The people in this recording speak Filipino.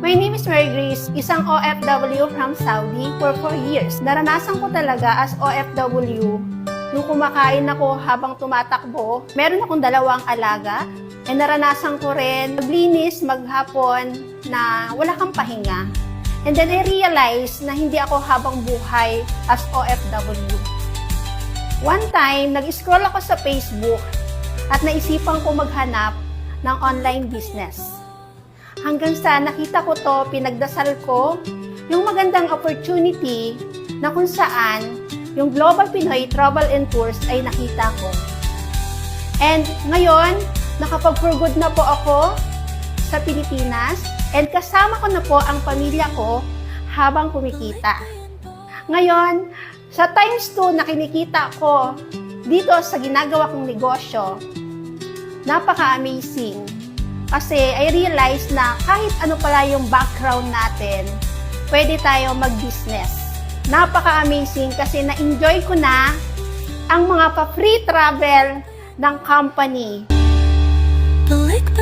My name is Mary Grace, isang OFW from Saudi for 4 years. Naranasan ko talaga as OFW, nung kumakain ako habang tumatakbo, meron akong 2 alaga, and naranasan ko rin maglinis maghapon na wala kang pahinga. And then I realized na hindi ako habang buhay as OFW. One time, nag-scroll ako sa Facebook at naisipan ko maghanap ng online business. Hanggang sa nakita ko to, pinagdasal ko yung magandang opportunity na kung saan yung Global Pinoy Travel and Tours ay nakita ko. And ngayon, nakapag-for good na po ako sa Pilipinas and kasama ko na po ang pamilya ko habang kumikita. Ngayon, sa times 2 na kinikita ko dito sa ginagawa kong negosyo, napaka-amazing. Kasi I realized na kahit ano pala yung background natin, pwede tayo mag-business. Napaka-amazing kasi na-enjoy ko na ang mga pa-free travel ng company. Balik ba